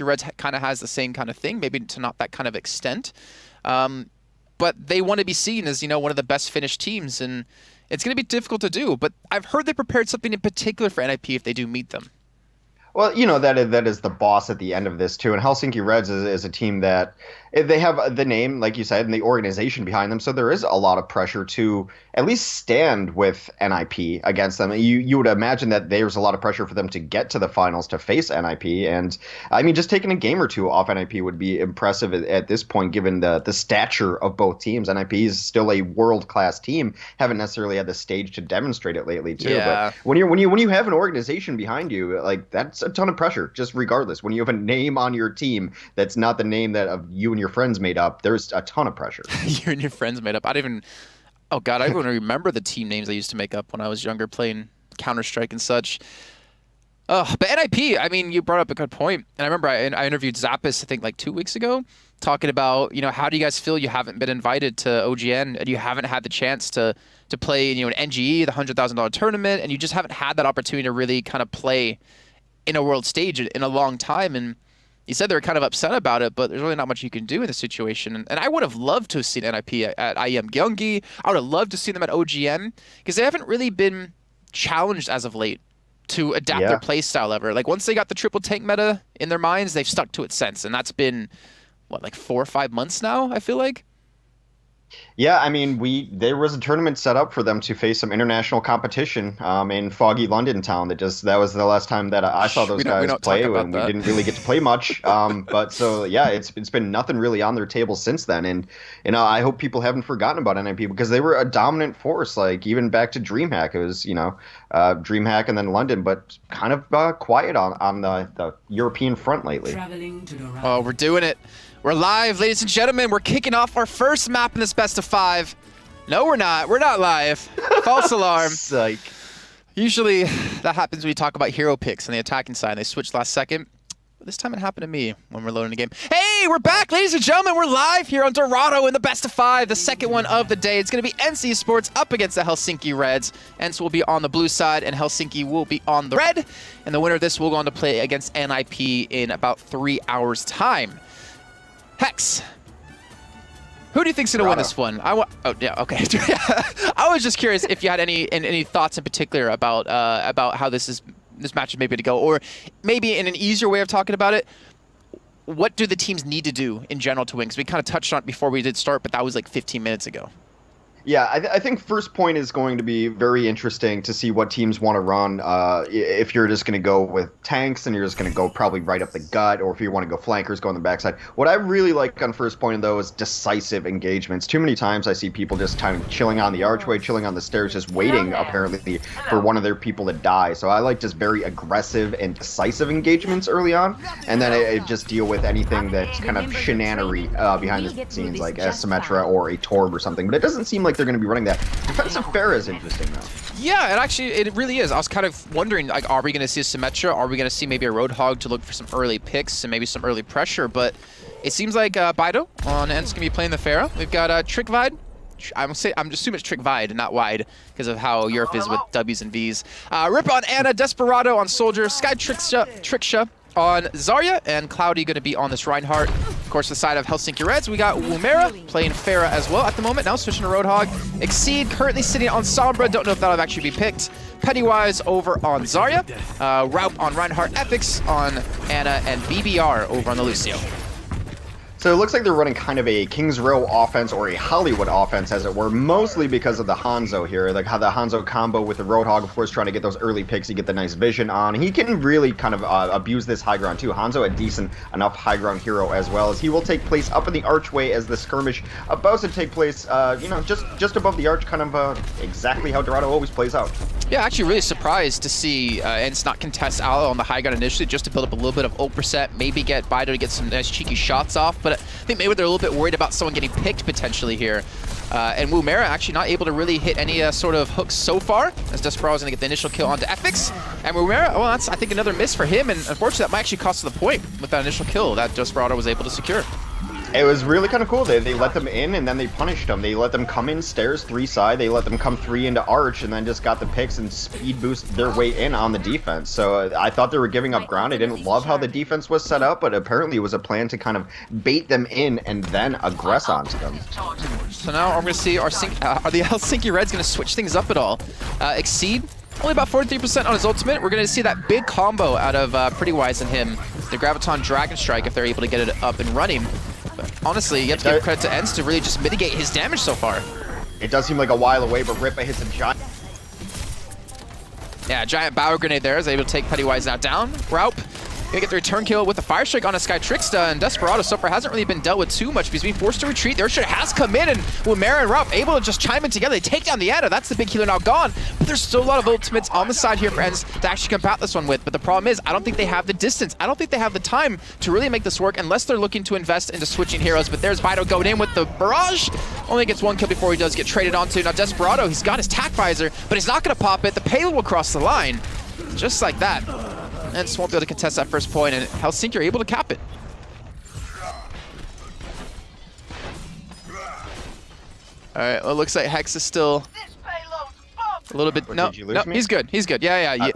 Reds kind of has the same kind of thing, maybe to not that kind of extent. But they want to be seen as, you know, one of the best finished teams, and it's going to be difficult to do. But I've heard they prepared something in particular for NIP if they do meet them. Well, you know, that is the boss at the end of this, too. And Helsinki Reds is a team that they have the name, like you said, and the organization behind them. So there is a lot of pressure to at least stand with NIP against them. You would imagine that there's a lot of pressure for them to get to the finals to face NIP. And I mean, just taking a game or two off NIP would be impressive at this point, given the stature of both teams. NIP is still a world-class team. Haven't necessarily had the stage to demonstrate it lately, too. Yeah. But when you have an organization behind you, like, that's a ton of pressure, just regardless. When you have a name on your team that's not the name that of you and your friends made up, there's a ton of pressure. You and your friends made up. Oh God, I don't remember the team names I used to make up when I was younger playing Counter-Strike and such. But NIP, I mean, you brought up a good point. And I remember I interviewed Zappis, I think like 2 weeks ago, talking about, you know, how do you guys feel you haven't been invited to OGN and you haven't had the chance to play, you know, an NGE, the $100,000 tournament, and you just haven't had that opportunity to really kind of play in a world stage in a long time. And he said they were kind of upset about it, but there's really not much you can do in the situation. And I would have loved to have seen NIP at IEM Gyeonggi. I would have loved to see them at OGN, because they haven't really been challenged as of late to adapt their play style ever. Like, once they got the triple tank meta in their minds, they've stuck to it since. And that's been, what, like 4 or 5 months now, I feel like? Yeah, I mean, there was a tournament set up for them to face some international competition in foggy London town. That was the last time that I saw those guys play, and we didn't really get to play much. But so yeah, it's been nothing really on their table since then. And you know, I hope people haven't forgotten about NIP, because they were a dominant force. Like, even back to DreamHack, it was, you know, DreamHack and then London, but kind of quiet on the European front lately. Oh, we're doing it. We're live, ladies and gentlemen. We're kicking off our first map in this best of 5. No, we're not. We're not live. False alarm. Psych. Usually that happens when we talk about hero picks on the attacking side. They switch last second. But this time it happened to me when we're loading the game. Hey, we're back, ladies and gentlemen. We're live here on Dorado in the best of 5, the second one of the day. It's going to be ENCE eSports up against the Helsinki Reds. ENCE will be on the blue side, and Helsinki will be on the red. And the winner of this will go on to play against NIP in about 3 hours' time. Hex, who do you think's gonna win this one? Oh yeah, okay. I was just curious if you had any thoughts in particular about how this match is maybe to go, or maybe in an easier way of talking about it, what do the teams need to do in general to win? Because we kind of touched on it before we did start, but that was like 15 minutes ago. Yeah, I think first point is going to be very interesting to see what teams want to run. If you're just going to go with tanks, and you're just going to go probably right up the gut, or if you want to go flankers, go on the backside. What I really like on first point, though, is decisive engagements. Too many times I see people just kind of chilling on the archway, chilling on the stairs, just waiting, apparently, for one of their people to die. So I like just very aggressive and decisive engagements early on, and then I just deal with anything that's kind of shenanery behind the scenes, like a Symmetra or a Torb or something. But it doesn't seem like they're going to be running that. Defensive Pharah is interesting, though. Yeah, and actually, it really is. I was kind of wondering, like, are we going to see a Symmetra? Are we going to see maybe a Roadhog to look for some early picks and maybe some early pressure? But it seems like Bido on ENCE going to be playing the Pharah. We've got Trickvide. I'm assuming it's Trickvide and not Wide, because of how Europe is with W's and V's. Rip on Ana, Desperado on Soldier, Sky Tricksha on Zarya, and Cloudy going to be on this Reinhardt. Of course, the side of Helsinki Reds, we got Woomera playing Pharah as well at the moment. Now switching to Roadhog. Exceed currently sitting on Sombra. Don't know if that'll actually be picked. Pennywise over on Zarya. Raup on Reinhardt. Epix on Ana, and BBR over on the Lucio. So it looks like they're running kind of a Kings Row offense, or a Hollywood offense, as it were, mostly because of the Hanzo here. Like how the Hanzo combo with the Roadhog, of course, trying to get those early picks. You get the nice vision on. He can really kind of abuse this high ground, too. Hanzo, a decent enough high ground hero, as well, as he will take place up in the archway as the skirmish about to take place, you know, just above the arch, kind of exactly how Dorado always plays out. Yeah, actually really surprised to see ENCE not contest Aloe on the high ground initially, just to build up a little bit of ult percent, maybe get Bido to get some nice cheeky shots off. But I think maybe they're a little bit worried about someone getting picked potentially here. And Woomera actually not able to really hit any sort of hooks so far, as Desperado's going to get the initial kill onto Epix. And Woomera, well, that's, I think, another miss for him, and unfortunately that might actually cost the point with that initial kill that Desperado was able to secure. It was really kind of cool. They let them in and then they punished them. They let them come in stairs 3 side. They let them come 3 into arch and then just got the picks and speed boost their way in on the defense. So I thought they were giving up ground. I didn't love how the defense was set up, but apparently it was a plan to kind of bait them in and then aggress onto them. So now I'm going to see are the Helsinki Reds going to switch things up at all? Exceed only about 43% on his ultimate. We're going to see that big combo out of Prettywise and him. The Graviton Dragon Strike if they're able to get it up and running. But honestly, you have to give credit to ENCE to really just mitigate his damage so far. It does seem like a while away, but Rippa hits a giant. Yeah, giant Bower Grenade there is able to take Prettywise now down. Raup gonna get the return kill with the Fire Strike on a Sky Tricksta, and Desperado so far hasn't really been dealt with too much. He's being forced to retreat. The Earthshot has come in, and Wimera and Raup able to just chime in together. They take down the Ana. That's the big healer now gone. But there's still a lot of ultimates on the side here for ENCE to actually combat this one with. But the problem is, I don't think they have the distance. I don't think they have the time to really make this work unless they're looking to invest into switching heroes. But there's Bido going in with the Barrage. Only gets 1 kill before he does get traded onto. Now Desperado, he's got his tack visor, but he's not gonna pop it. The payload will cross the line. Just like that. ENCE won't be able to contest that first point, and Helsinki are able to cap it. Alright, well, it looks like Hex is still a little bit... No, he's good. He's good. Yeah.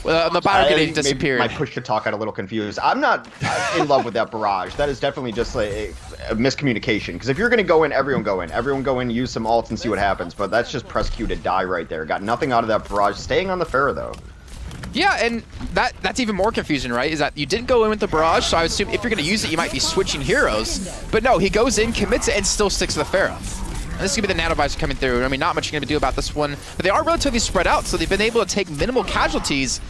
Well, the Bower Grenade disappeared. My push to talk got a little confused. I'm not in love with that barrage. That is definitely just like a miscommunication. Because if you're going to go in, everyone go in. Everyone go in, use some ults and see what happens. But that's just press Q to die right there. Got nothing out of that barrage. Staying on the Pharah, though. Yeah, and that's even more confusing, right? Is that you didn't go in with the barrage, so I would assume if you're going to use it, you might be switching heroes. But no, he goes in, commits it, and still sticks to the Pharah. And this is going to be the Nanovisor coming through. I mean, not much you're going to do about this one, but they are relatively spread out, so they've been able to take minimal casualties.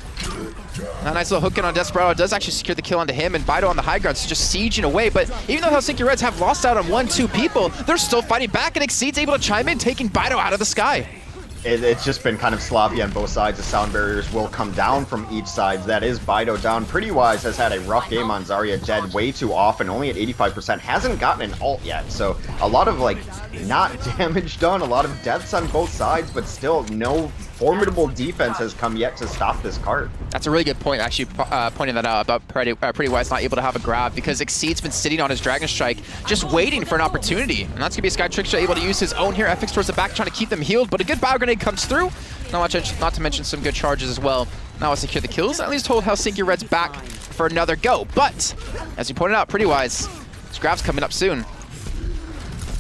A nice little hook in on Desperado does actually secure the kill onto him, and Bido on the high ground is just sieging away. But even though Helsinki Reds have lost out on 1-2 people, they're still fighting back, and Exceed's able to chime in, taking Bido out of the sky. It's just been kind of sloppy on both sides. The sound barriers will come down from each side. That is Bido down. Prettywise has had a rough game on Zarya, dead way too often, only at 85%. Hasn't gotten an ult yet, so a lot of, like, not damage done, a lot of deaths on both sides, but still no formidable defense has come yet to stop this cart. That's a really good point, actually, pointing that out about Prettywise not able to have a grab, because Exceed's been sitting on his Dragon Strike, just waiting for an opportunity. And that's going to be a Sky Trickster able to use his own here. FX towards the back, trying to keep them healed, but a good Bow Grenade comes through. Not to mention some good charges as well. Now I'll secure the kills, and at least hold Helsinki Reds back for another go. But, as you pointed out, Prettywise, his grab's coming up soon.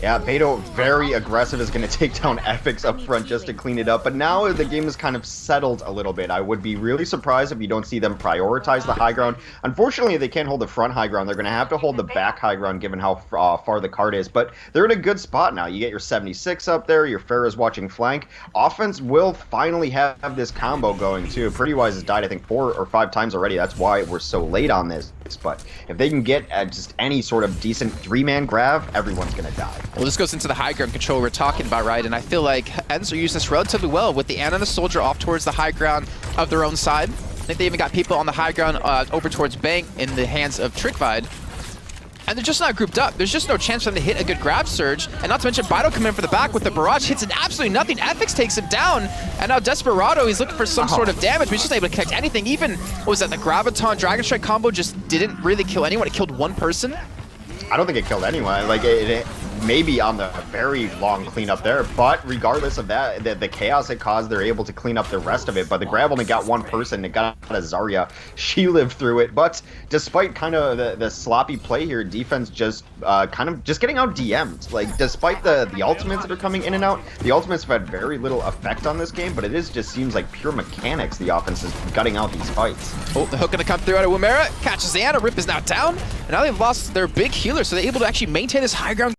Yeah, Beto, very aggressive, is going to take down Epix up front just to clean it up. But now the game is kind of settled a little bit. I would be really surprised if you don't see them prioritize the high ground. Unfortunately, they can't hold the front high ground. They're going to have to hold the back high ground given how far the card is. But they're in a good spot now. You get your 76 up there. Your Pharah's watching flank. Offense will finally have this combo going, too. Prettywise has died, I think, 4 or 5 times already. That's why we're so late on this. But if they can get just any sort of decent 3-man grab, everyone's going to die. Well, this goes into the high ground control we're talking about, right? And I feel like ENCE are using this relatively well with the Ana and the Soldier off towards the high ground of their own side. I think they even got people on the high ground over towards Bank in the hands of Trickvide. And they're just not grouped up. There's just no chance for them to hit a good grab surge. And not to mention, Bido coming in for the back with the barrage, hits it absolutely nothing. FX takes him down. And now Desperado, he's looking for some sort of damage, but he's just not able to connect anything. Even, what was that, the Graviton Dragon Strike combo just didn't really kill anyone. It killed one person. I don't think it killed anyone. Like, it maybe on the very long cleanup there, but regardless of that, the chaos it caused, they're able to clean up the rest of it. But the grab only got one person. It got a Zarya. She lived through it. But despite kind of the sloppy play here, defense just kind of just getting out DM'd. Like, despite the ultimates that are coming in and out, the ultimates have had very little effect on this game, but it just seems like pure mechanics the offense is gutting out these fights. Oh, the hook gonna come through out of Wimera, catches the Ana, Rip is now down, and now they've lost their big healer, so they're able to actually maintain this high ground